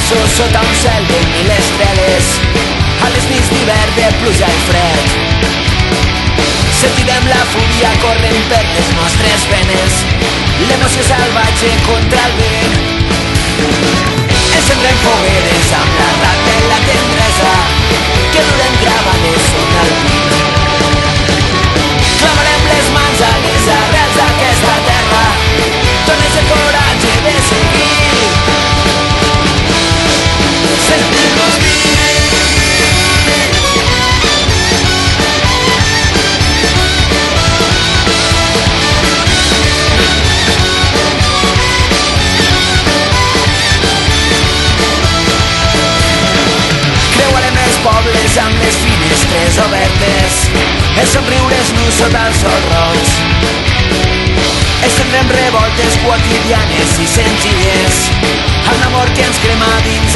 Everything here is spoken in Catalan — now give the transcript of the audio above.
passos sota un cel de mil estrelles, a les nits d'hivern de pluja i fred. Sentirem la fúria corrent per les nostres venes, l'emoció salvatge contra el vent. Encendrem fogueres amb la rata i la tendresa que durem gravades sota el pit. Clamarem les mans a les arrels d'aquesta terra, dones el coratge de seguir, sentir-nos pobles amb les finestres obertes, els somriures nus sota el sol roig. Estendrem revoltes quotidianes i senzilles, amb l'amor que ens crema dins